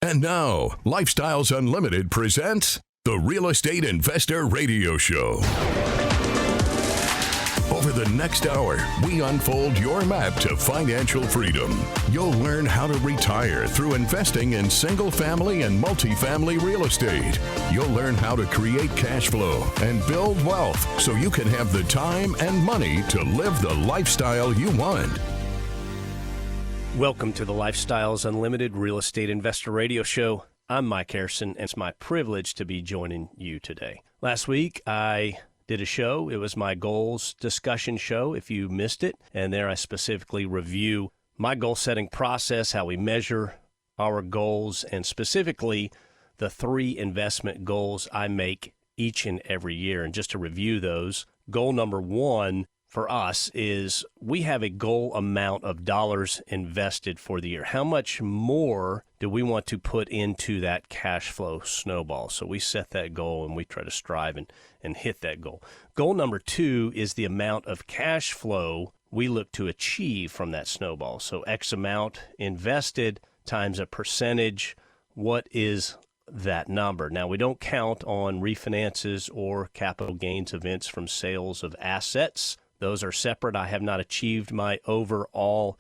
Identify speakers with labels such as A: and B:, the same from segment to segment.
A: And now, Lifestyles Unlimited presents the Real Estate Investor Radio Show. Over the next hour, we unfold your map to financial freedom. You'll learn how to retire through investing in single-family and multifamily real estate. You'll learn how to create cash flow and build wealth so you can have the time and money to live the lifestyle you want.
B: Welcome to the Lifestyles Unlimited Real Estate Investor Radio Show. I'm Mike Harrison, and it's my privilege to be joining you today. Last week, I did a show. It was my goals discussion show, if you missed it. And there I specifically review my goal-setting process, how we measure our goals, and specifically the 3 investment goals I make each and every year. And just to review those, goal number 1 for us is we have a goal amount of dollars invested for the year. How much more do we want to put into that cash flow snowball? So we set that goal and we try to strive and hit that goal. Goal number 2 is the amount of cash flow we look to achieve from that snowball. So X amount invested times a percentage. What is that number? Now, we don't count on refinances or capital gains events from sales of assets. Those are separate. I have not achieved my overall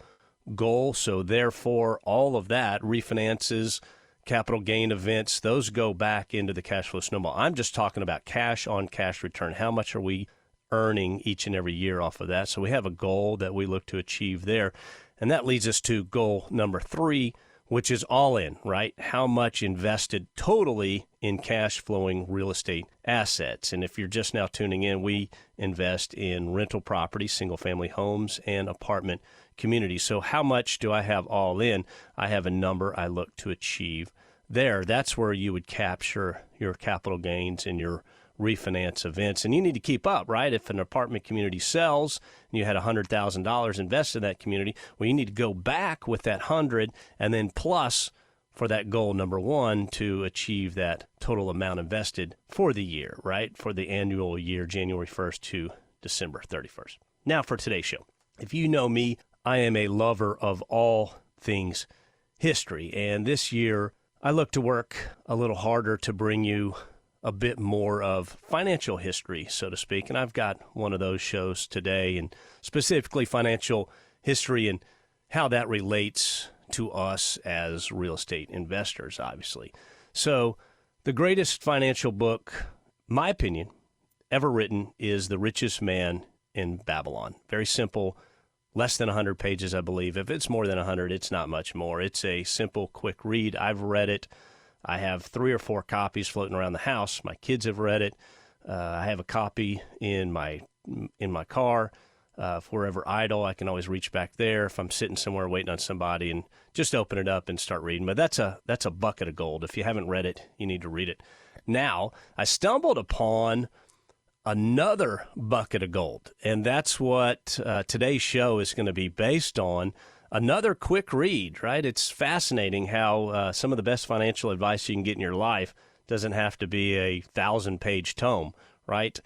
B: goal, so therefore all of that, refinances, capital gain events, those go back into the cash flow snowball. I'm just talking about cash on cash return. How much are we earning each and every year off of that? So we have a goal that we look to achieve there. And that leads us to goal number 3, which is all in, right? How much invested totally in cash flowing real estate assets. And if you're just now tuning in, we invest in rental properties, single family homes, and apartment communities. So how much do I have all in? I have a number I look to achieve there. That's where you would capture your capital gains and your refinance events. And you need to keep up, right? If an apartment community sells and you had $100,000 invested in that community, well, you need to go back with that 100 and then plus for that goal number 1 to achieve that total amount invested for the year, right? For the annual year, January 1st to December 31st. Now for today's show. If you know me, I am a lover of all things history. And this year, I look to work a little harder to bring you a bit more of financial history, so to speak. And I've got one of those shows today, and specifically financial history and how that relates to us as real estate investors, obviously. So the greatest financial book, my opinion, ever written is The Richest Man in Babylon. Very simple, less than 100 pages, I believe. If it's more than 100, it's not much more. It's a simple, quick read. I've read it. I have 3 or 4 copies floating around the house. My kids have read it. I have a copy in my car. If we're ever idle, I can always reach back there if I'm sitting somewhere waiting on somebody and just open it up and start reading. But that's a bucket of gold. If you haven't read it, you need to read it. Now, I stumbled upon another bucket of gold, and that's what today's show is going to be based on. Another quick read, right? It's fascinating how some of the best financial advice you can get in your life doesn't have to be a 1,000-page tome, right?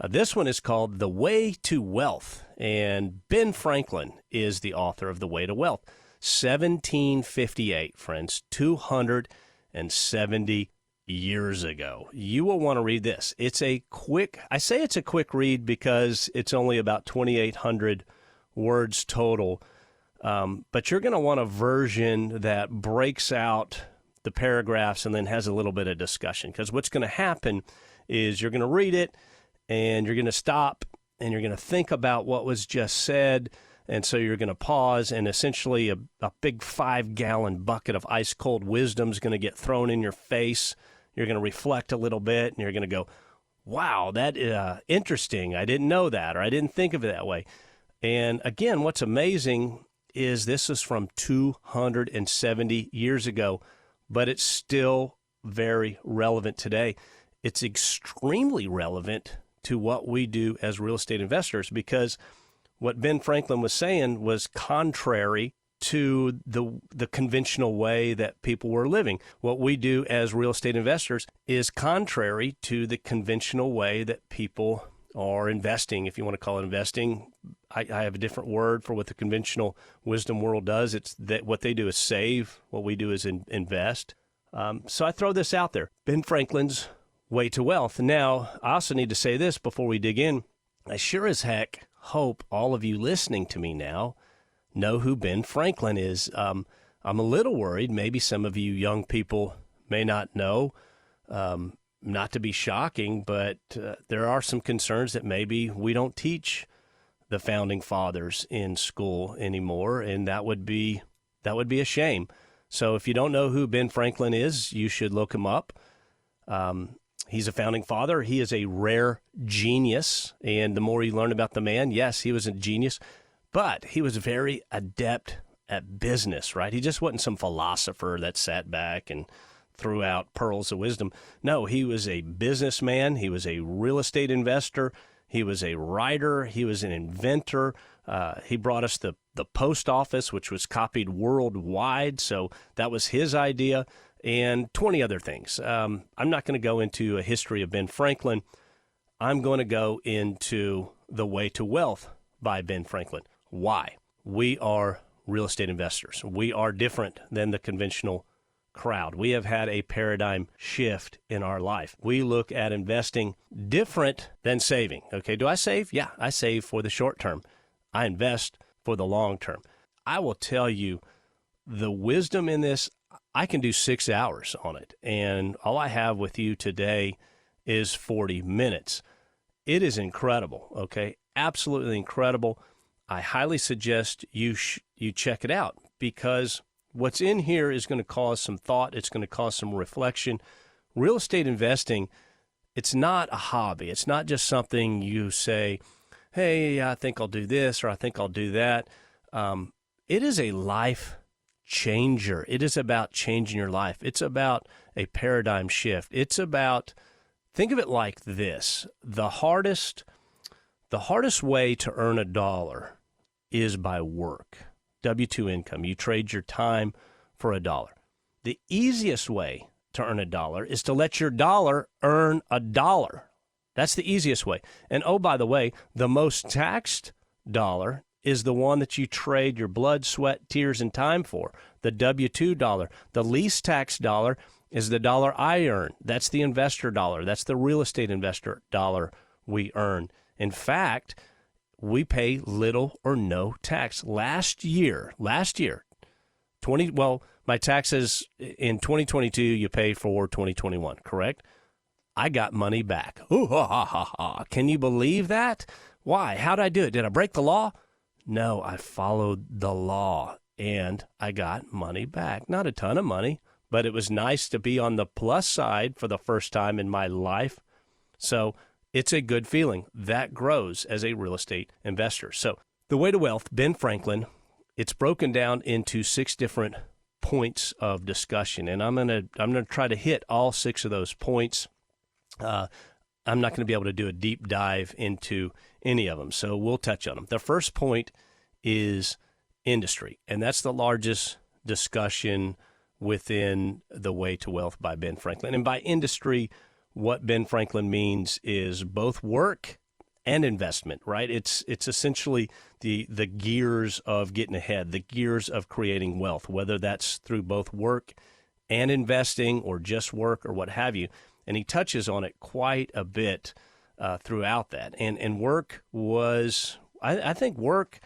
B: This one is called The Way to Wealth, and Ben Franklin is the author of The Way to Wealth. 1758, friends, 270 years ago. You will want to read this. I say it's a quick read because it's only about 2,800 words total. But you're going to want a version that breaks out the paragraphs and then has a little bit of discussion. Because what's going to happen is you're going to read it and you're going to stop and you're going to think about what was just said. And so you're going to pause and essentially a big 5-gallon bucket of ice cold wisdom is going to get thrown in your face. You're going to reflect a little bit and you're going to go, wow, that is interesting. I didn't know that, or I didn't think of it that way. And again, what's amazing is this is from 270 years ago, but it's still very relevant today. It's extremely relevant to what we do as real estate investors because what Ben Franklin was saying was contrary to the conventional way that people were living. What we do as real estate investors is contrary to the conventional way that people are investing, if you want to call it investing. I have a different word for what the conventional wisdom world does. It's that what they do is save. What we do is invest. So I throw this out there. Ben Franklin's Way to Wealth. Now, I also need to say this before we dig in. I sure as heck hope all of you listening to me now know who Ben Franklin is. I'm a little worried. Maybe some of you young people may not know. Not to be shocking, but there are some concerns that maybe we don't teach the founding fathers in school anymore, and that would be a shame. So if you don't know who Ben Franklin is, you should look him up. He's a founding father. He is a rare genius, and the more you learn about the man, yes, he was a genius, but he was very adept at business, right? He just wasn't some philosopher that sat back and threw out pearls of wisdom. No, he was a businessman. He was a real estate investor. He was a writer. He was an inventor. He brought us the post office, which was copied worldwide. So that was his idea, and 20 other things. I'm not going to go into a history of Ben Franklin. I'm going to go into The Way to Wealth by Ben Franklin. Why? We are real estate investors. We are different than the conventional crowd. We have had a paradigm shift in our life. We look at investing different than saving. Okay, do I save? Yeah, I save for the short term. I invest for the long term. I will tell you the wisdom in this. I can do 6 hours on it, and all I have with you today is 40 minutes. It is incredible, okay? Absolutely incredible. I highly suggest you check it out, because what's in here is going to cause some thought. It's going to cause some reflection. Real estate investing, it's not a hobby. It's not just something you say, hey, I think I'll do this, or I think I'll do that. It is a life changer. It is about changing your life. It's about a paradigm shift. It's about, think of it like this. The hardest way to earn a dollar is by work. W-2 income. You trade your time for a dollar. The easiest way to earn a dollar is to let your dollar earn a dollar. That's the easiest way. And oh, by the way, the most taxed dollar is the one that you trade your blood, sweat, tears, and time for, the W-2 dollar. The least taxed dollar is the dollar I earn. That's the investor dollar. That's the real estate investor dollar we earn. In fact, we pay little or no tax. Last year, my taxes in 2022, you pay for 2021, correct? I got money back. Ooh, ha, ha, ha, ha. Can you believe that? Why? How did I do it? Did I break the law? No, I followed the law, and I got money back. Not a ton of money, but it was nice to be on the plus side for the first time in my life. So it's a good feeling. That grows as a real estate investor. So The Way to Wealth, Ben Franklin, it's broken down into 6 different points of discussion, and I'm gonna try to hit all 6 of those points. I'm not going to be able to do a deep dive into any of them, so we'll touch on them. The first point is industry, and that's the largest discussion within The Way to Wealth by Ben Franklin. And by industry, what Ben Franklin means is both work and investment, right? It's essentially the gears of getting ahead, the gears of creating wealth, whether that's through both work and investing or just work or what have you. And he touches on it quite a bit throughout that. And work was, I think work,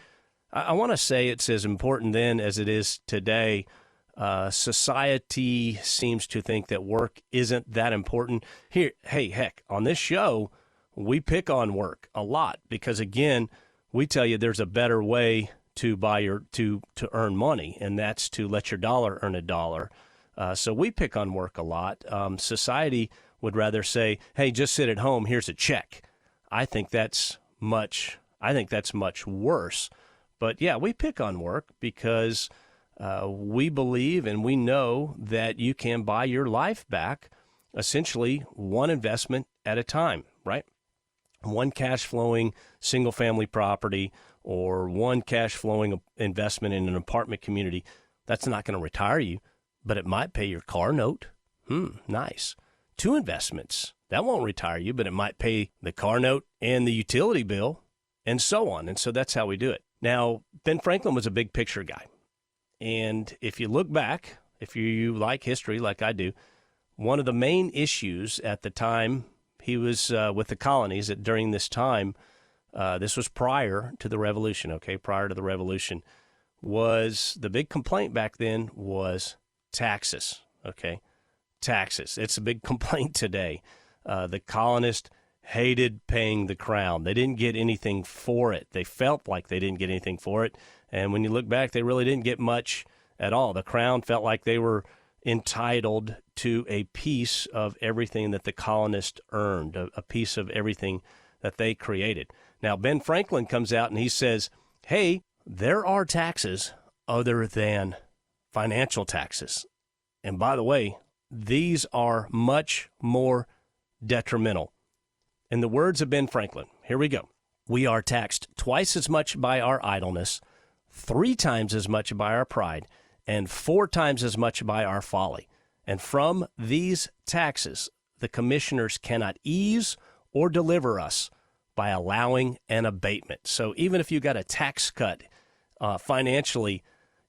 B: I want to say it's as important then as it is today. Society seems to think that work isn't that important. Here, hey, heck, on this show, we pick on work a lot because, again, we tell you there's a better way to to earn money, and that's to let your dollar earn a dollar. So we pick on work a lot. Society would rather say, hey, just sit at home, here's a check. I think that's much worse. But yeah, we pick on work because we believe and we know that you can buy your life back essentially one investment at a time, right? One cash flowing single family property or one cash flowing investment in an apartment community. That's not going to retire you, but it might pay your car note. Nice. 2 investments. That won't retire you, but it might pay the car note and the utility bill and so on. And so that's how we do it. Now, Ben Franklin was a big picture guy. And if you look back if you like history like I do, one of the main issues at the time he was with the colonies during this time, this was prior to the Revolution, okay, prior to the Revolution, was the big complaint back then was taxes, okay, taxes. It's a big complaint today. The colonists hated paying the crown. They didn't get anything for it. They felt like they didn't get anything for it. And when you look back, they really didn't get much at all. The crown felt like they were entitled to a piece of everything that the colonists earned, a piece of everything that they created. Now, Ben Franklin comes out and he says, hey, there are taxes other than financial taxes. And by the way, these are much more detrimental. In the words of Ben Franklin, here we go. We are taxed twice as much by our idleness, 3 times as much by our pride, and 4 times as much by our folly. And from these taxes, the commissioners cannot ease or deliver us by allowing an abatement. So even if you got a tax cut financially,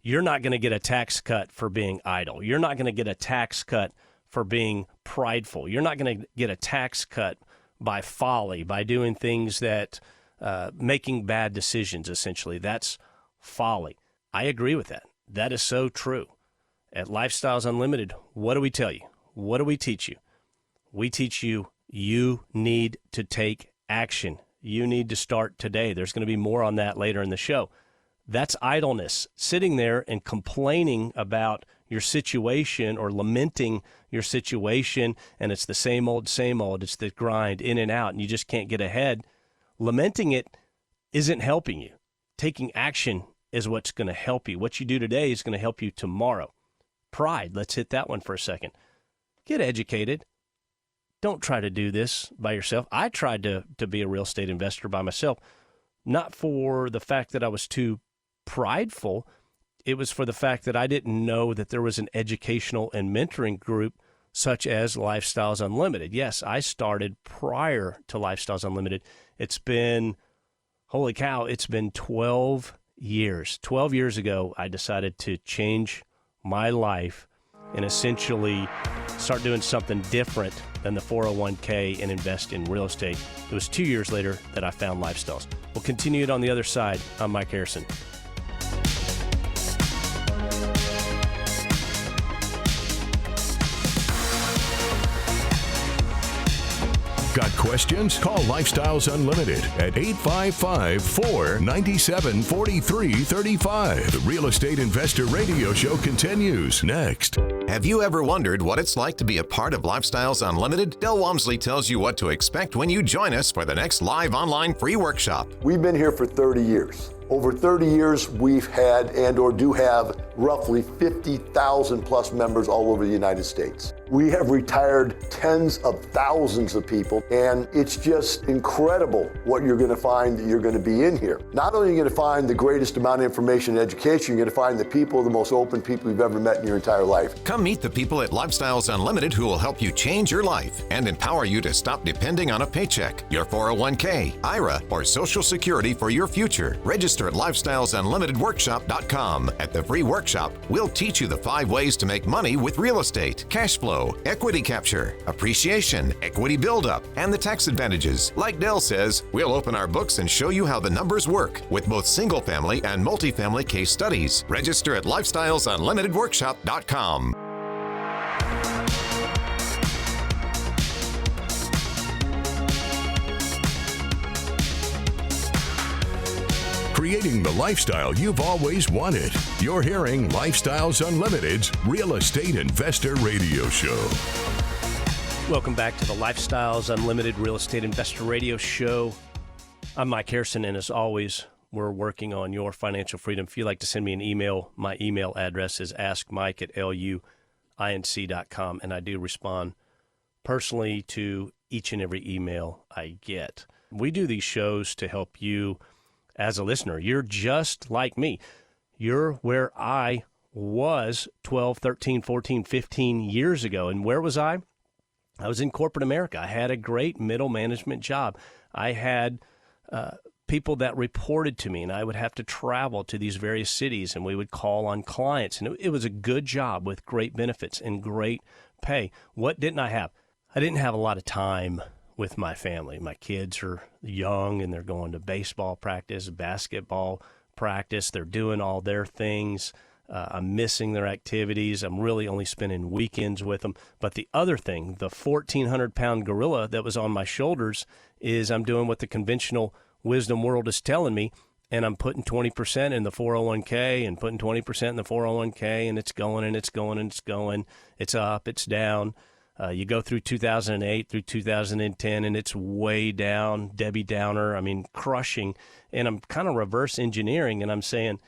B: you're not going to get a tax cut for being idle. You're not going to get a tax cut for being prideful. You're not going to get a tax cut by folly, by doing things that, making bad decisions, essentially. That's folly. I agree with that. That is so true. At Lifestyles Unlimited, what do we tell you? What do we teach you? We teach you, you need to take action. You need to start today. There's going to be more on that later in the show. That's idleness, sitting there and complaining about your situation or lamenting your situation, and it's the same old, it's the grind in and out, and you just can't get ahead. Lamenting it isn't helping you. Taking action is what's going to help you. What you do today is going to help you tomorrow. Pride, let's hit that one for a second. Get educated. Don't try to do this by yourself. I tried to be a real estate investor by myself, not for the fact that I was too prideful. It was for the fact that I didn't know that there was an educational and mentoring group such as Lifestyles Unlimited. Yes, I started prior to Lifestyles Unlimited. It's been, holy cow, it's been 12 years. 12 years ago, I decided to change my life and essentially start doing something different than the 401k and invest in real estate. It was 2 years later that I found Lifestyles. We'll continue it on the other side. I'm Mike Harrison.
A: Got questions? Call Lifestyles Unlimited at 855-497-4335. The Real Estate Investor Radio Show continues next.
C: Have you ever wondered what it's like to be a part of Lifestyles Unlimited? Del Walmsley tells you what to expect when you join us for the next live online free workshop.
D: We've been here for 30 years. Over 30 years, we've had and or do have roughly 50,000 plus members all over the United States. We have retired tens of thousands of people, and it's just incredible what you're going to find that you're going to be in here. Not only are you going to find the greatest amount of information and education, you're going to find the people, the most open people you've ever met in your entire life.
C: Come meet the people at Lifestyles Unlimited who will help you change your life and empower you to stop depending on a paycheck, your 401k, IRA, or Social Security for your future. Register at lifestylesunlimitedworkshop.com. At the free workshop, we'll teach you the 5 ways to make money with real estate, cash flow, equity capture, appreciation, equity buildup, and the tax advantages. Like Del says, we'll open our books and show you how the numbers work with both single-family and multifamily case studies. Register at lifestylesunlimitedworkshop.com.
A: Creating the lifestyle you've always wanted. You're hearing Lifestyles Unlimited's Real Estate Investor Radio Show.
B: Welcome back to the Lifestyles Unlimited Real Estate Investor Radio Show. I'm Mike Harrison, and as always, we're working on your financial freedom. If you'd like to send me an email, my email address is askmike@luinc.com, and I do respond personally to each and every email I get. We do these shows to help you as a listener. You're just like me. You're where I was 12, 13, 14, 15 years ago. And where was I? I was in corporate America. I had a great middle management job. I had people that reported to me, and I would have to travel to these various cities, and we would call on clients. And it was a good job with great benefits and great pay. What didn't I have? I didn't have a lot of time with my family. My kids are young, and they're going to baseball practice, basketball practice. They're doing all their things. I'm missing their activities. I'm really only spending weekends with them. But the other thing, the 1,400-pound gorilla that was on my shoulders, is I'm doing what the conventional wisdom world is telling me, and I'm putting 20% in the 401k and putting 20% in the 401k, and it's going and it's going and it's going. It's up, it's down. You go through 2008 through 2010, and it's way down, Debbie Downer, crushing. And I'm kind of reverse engineering, and I'm saying,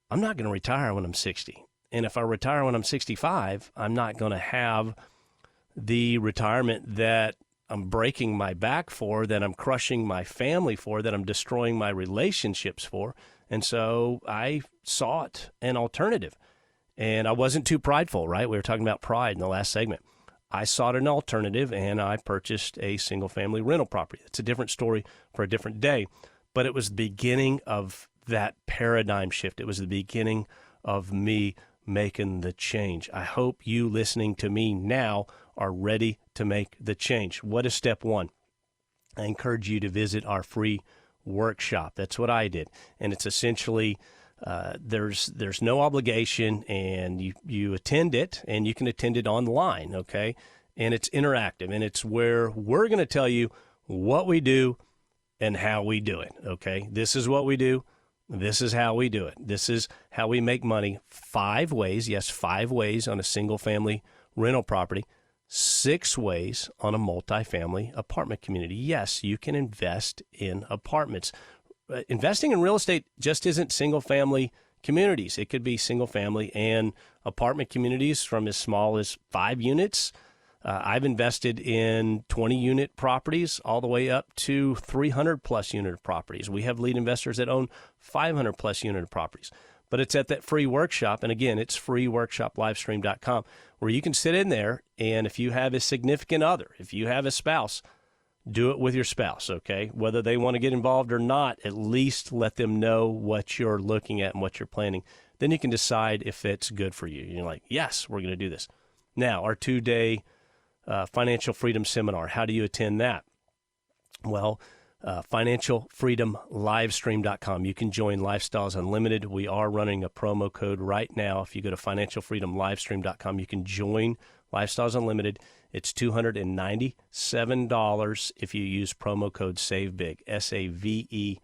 B: I'm not going to retire when I'm 60. And if I retire when I'm 65, I'm not going to have the retirement that I'm breaking my back for, that I'm crushing my family for, that I'm destroying my relationships for. And so I sought an alternative. And I wasn't too prideful, right? We were talking about pride in the last segment. I sought an alternative, and I purchased a single-family rental property. It's a different story for a different day, but it was the beginning of that paradigm shift. It was the beginning of me making the change. I hope you listening to me now are ready to make the change. What is step one? I encourage you to visit our free workshop. That's what I did. And it's essentially, there's no obligation, and you attend it, and you can attend it online, okay? And it's interactive, and it's where we're going to tell you what we do and how we do it, okay? This is what we do. This is how we do it. This is how we make money 5 ways. Yes, 5 ways on a single-family rental property. 6 ways on a multifamily apartment community. Yes, you can invest in apartments. Investing in real estate just isn't single-family communities. It could be single-family and apartment communities from as small as 5 units. I've invested in 20-unit properties all the way up to 300-plus unit properties. We have lead investors that own 500-plus unit properties. But it's at that free workshop, and again, it's freeworkshoplivestream.com, where you can sit in there, and if you have a significant other, if you have a spouse, do it with your spouse, okay? Whether they want to get involved or not, at least let them know what you're looking at and what you're planning. Then you can decide if it's good for you. You're like, yes, we're going to do this. Now, our 2-day Financial Freedom Seminar. How do you attend that? Well, financialfreedomlivestream.com. You can join Lifestyles Unlimited. We are running a promo code right now. If you go to financialfreedomlivestream.com, you can join Lifestyles Unlimited. It's $297 if you use promo code SAVEBIG, SAVEBIG,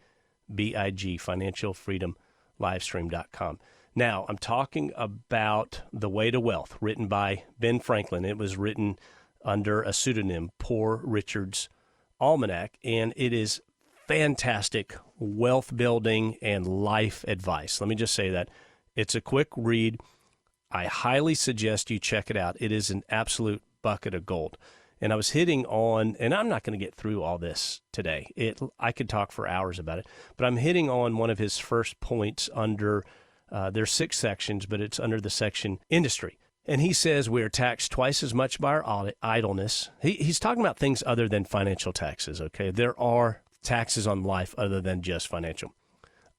B: financialfreedomlivestream.com. Now, I'm talking about The Way to Wealth, written by Ben Franklin. It was written under a pseudonym, Poor Richard's Almanac, and it is fantastic wealth building and life advice. Let me just say that. It's a quick read. I highly suggest you check it out. It is an absolute bucket of gold. And I was hitting on, and I'm not going to get through all this today. I could talk for hours about it, but I'm hitting on one of his first points under, there's 6 sections, but it's under the section industry. And he says we are taxed twice as much by our idleness. He's talking about things other than financial taxes, okay? There are taxes on life other than just financial.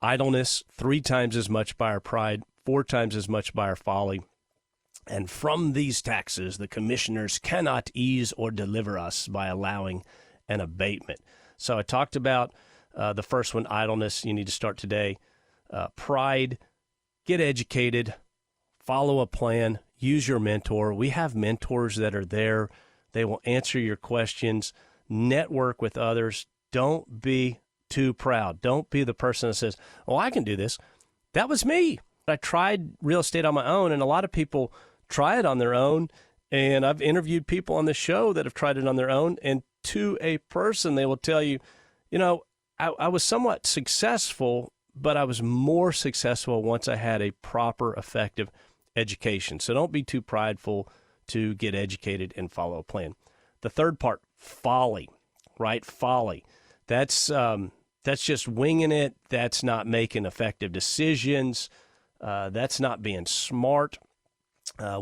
B: Idleness, 3 times as much by our pride, 4 times as much by our folly. And from these taxes, the commissioners cannot ease or deliver us by allowing an abatement. So I talked about the first one, idleness. You need to start today. Pride, get educated, follow a plan, use your mentor. We have mentors that are there. They will answer your questions. Network with others. Don't be too proud. Don't be the person that says, oh, I can do this. That was me. I tried real estate on my own, and a lot of people try it on their own. And I've interviewed people on the show that have tried it on their own. And to a person, they will tell you, I was somewhat successful, but I was more successful once I had a proper, effective education. So don't be too prideful to get educated and follow a plan. The third part, folly, right? Folly. That's just winging it. That's not making effective decisions. That's not being smart.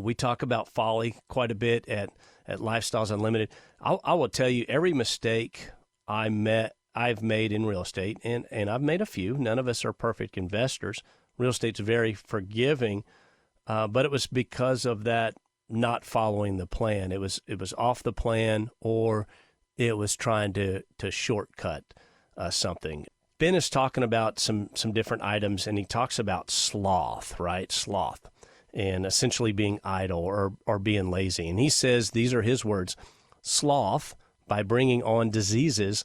B: We talk about folly quite a bit at Lifestyles Unlimited. I will tell you, every mistake I met I've made in real estate, and I've made a few. None of us are perfect investors. Real estate's very forgiving, but it was because of that not following the plan. It was off the plan, or it was trying to shortcut something. Ben is talking about some different items, and he talks about sloth, right? Sloth, and essentially being idle or being lazy. And he says, these are his words, sloth, by bringing on diseases,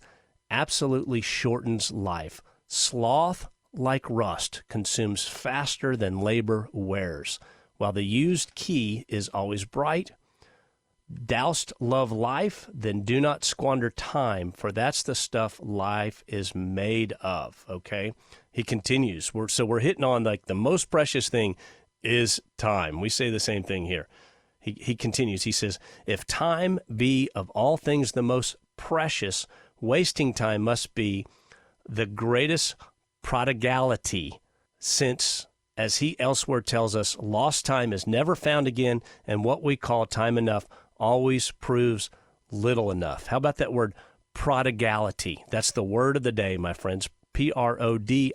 B: absolutely shortens life. Sloth, like rust, consumes faster than labor wears, while the used key is always bright. Doust love life, then do not squander time, for that's the stuff life is made of, okay? He continues. We're hitting on like the most precious thing is time. We say the same thing here. He continues. He says, if time be of all things the most precious, wasting time must be the greatest prodigality, since, as he elsewhere tells us, lost time is never found again, and what we call time enough always proves little enough. How about that word prodigality? That's the word of the day, my friends. Prodigality.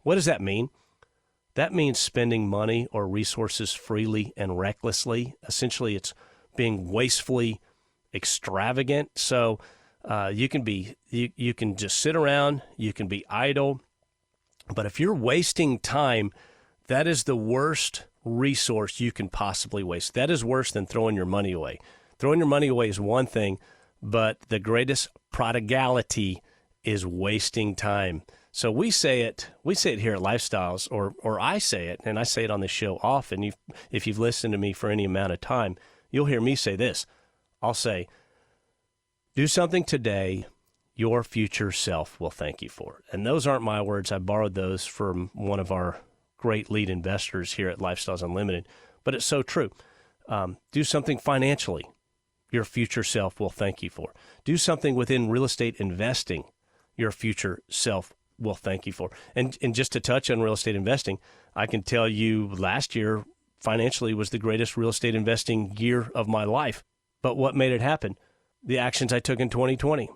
B: What does that mean? That means spending money or resources freely and recklessly. Essentially, it's being wastefully extravagant. So you can just sit around, you can be idle, but if you're wasting time, that is the worst resource you can possibly waste. That is worse than throwing your money away. Throwing your money away is one thing, but the greatest prodigality is wasting time. So we say it here at Lifestyles, or I say it, and I say it on this show often. If you've listened to me for any amount of time, you'll hear me say this. I'll say, do something today your future self will thank you for it. And those aren't my words. I borrowed those from one of our great lead investors here at Lifestyles Unlimited, but it's so true. Do something financially your future self will thank you for. Do something within real estate investing your future self will thank you for. And just to touch on real estate investing, I can tell you last year financially was the greatest real estate investing year of my life. But what made it happen? The actions I took in 2020,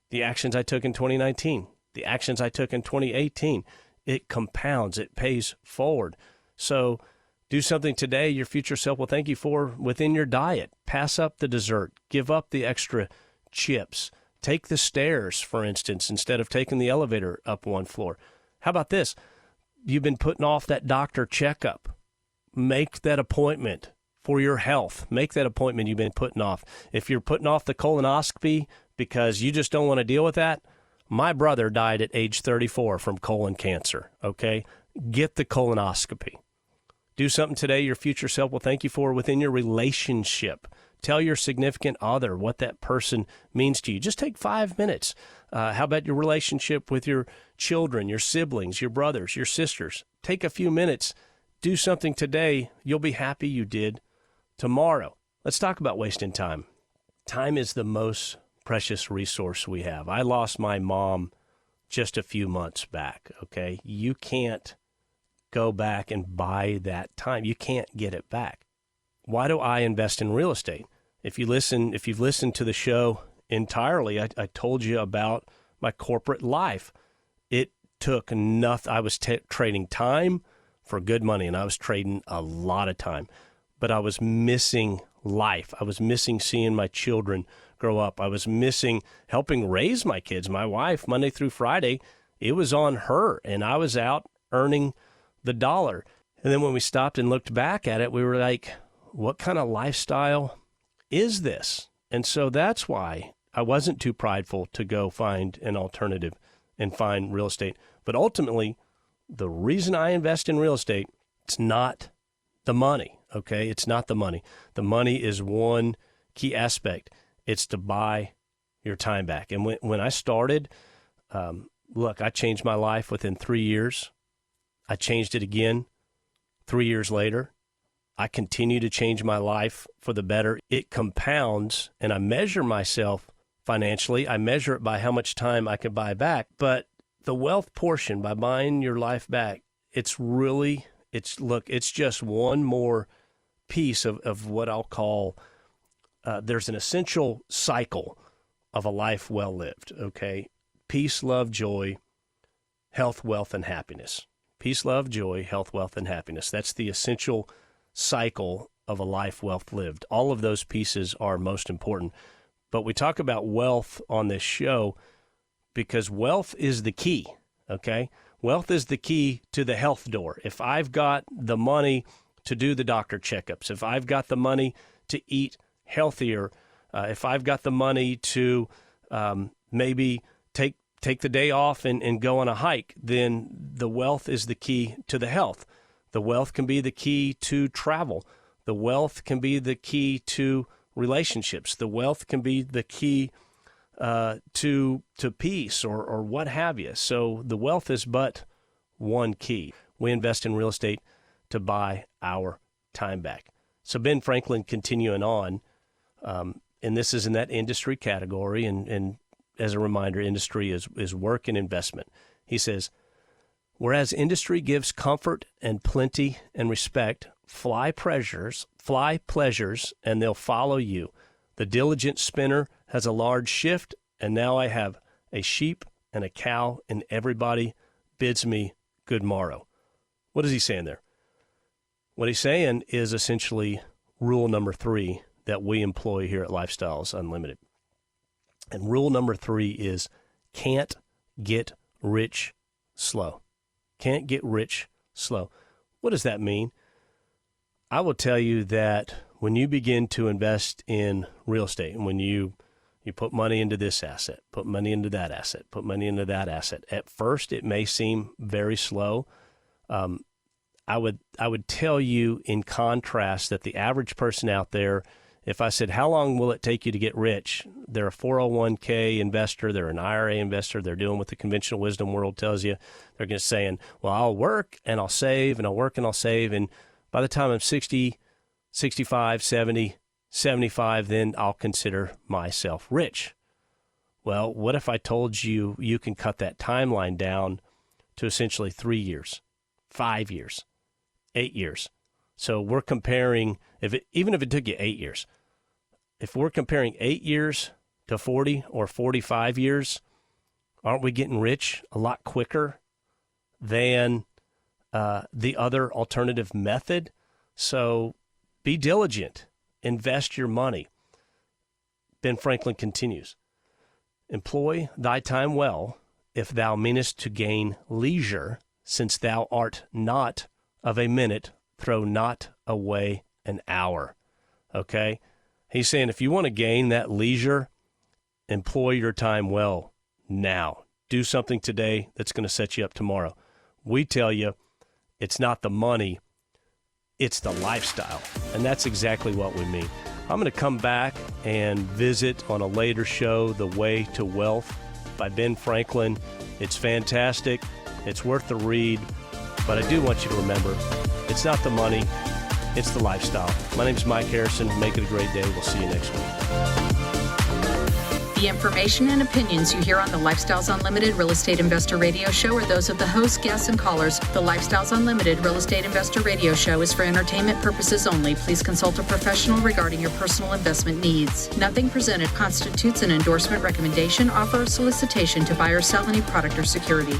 B: the actions I took in 2019, the actions I took in 2018. It compounds, it pays forward. So do something today your future self will thank you for within your diet. Pass up the dessert, give up the extra chips. Take the stairs, for instance, instead of taking the elevator up one floor. How about this? You've been putting off that doctor checkup. Make that appointment for your health. Make that appointment you've been putting off. If you're putting off the colonoscopy because you just don't want to deal with that, my brother died at age 34 from colon cancer, okay? Get the colonoscopy. Do something today your future self will thank you for within your relationship. Tell your significant other what that person means to you. Just take 5 minutes. How about your relationship with your children, your siblings, your brothers, your sisters? Take a few minutes. Do something today. You'll be happy you did tomorrow. Let's talk about wasting time. Time is the most precious resource we have. I lost my mom just a few months back, okay? You can't go back and buy that time. You can't get it back. Why do I invest in real estate? If you've listened to the show entirely, I told you about my corporate life. It took nothing. I was trading time for good money, and I was trading a lot of time. But I was missing life. I was missing seeing my children grow up. I was missing helping raise my kids. My wife, Monday through Friday, it was on her, and I was out earning the dollar. And then when we stopped and looked back at it, we were like, what kind of lifestyle is this? And so that's why I wasn't too prideful to go find an alternative and find real estate. But ultimately, the reason I invest in real estate, it's not the money, okay? It's not the money. The money is one key aspect. It's to buy your time back. And when I started, look, I changed my life within 3 years. I changed it again 3 years later. I continue to change my life for the better. It compounds, and I measure myself financially. I measure it by how much time I can buy back. But the wealth portion, by buying your life back, it's just one more piece of what I'll call, there's an essential cycle of a life well lived, okay? Peace, love, joy, health, wealth, and happiness. Peace, love, joy, health, wealth, and happiness. That's the essential cycle of a life well lived. All of those pieces are most important. But we talk about wealth on this show because wealth is the key, okay? Wealth is the key to the health door. If I've got the money to do the doctor checkups, if I've got the money to eat healthier, if I've got the money to maybe take the day off and go on a hike, then the wealth is the key to the health. The wealth can be the key to travel. The wealth can be the key to relationships. The wealth can be the key to peace or what have you. So the wealth is but one key. We invest in real estate to buy our time back. So Ben Franklin, continuing on, and this is in that industry category, and as a reminder, industry is work and investment. He says, whereas industry gives comfort and plenty and respect, fly pleasures, and they'll follow you. The diligent spinner has a large shift, and now I have a sheep and a cow, and everybody bids me good morrow. What is he saying there? What he's saying is essentially rule number 3 that we employ here at Lifestyles Unlimited. And rule number 3 is can't get rich slow. Can't get rich slow. What does that mean? I will tell you that when you begin to invest in real estate, and when you put money into this asset, put money into that asset, put money into that asset, at first it may seem very slow. I would tell you in contrast that the average person out there, if I said, how long will it take you to get rich? They're a 401k investor. They're an IRA investor. They're doing what the conventional wisdom world tells you. They're just saying, well, I'll work and I'll save and I'll work and I'll save. And by the time I'm 60, 65, 70, 75, then I'll consider myself rich. Well, what if I told you you can cut that timeline down to essentially 3 years, 5 years, 8 years? So we're comparing, even if it took you 8 years, if we're comparing 8 years to 40 or 45 years, aren't we getting rich a lot quicker than the other alternative method? So be diligent. Invest your money. Ben Franklin continues, employ thy time well, if thou meanest to gain leisure, since thou art not of a minute, throw not away an hour. Okay? He's saying if you want to gain that leisure, employ your time well now. Do something today that's going to set you up tomorrow. We tell you it's not the money, it's the lifestyle. And that's exactly what we mean. I'm going to come back and visit on a later show, The Way to Wealth by Ben Franklin. It's fantastic. It's worth the read. But I do want you to remember, it's not the money, it's the lifestyle. My name is Mike Harrison. Make it a great day. We'll see you next week.
E: The information and opinions you hear on the Lifestyles Unlimited Real Estate Investor Radio Show are those of the host, guests, and callers. The Lifestyles Unlimited Real Estate Investor Radio Show is for entertainment purposes only. Please consult a professional regarding your personal investment needs. Nothing presented constitutes an endorsement, recommendation, offer, or solicitation to buy or sell any product or security.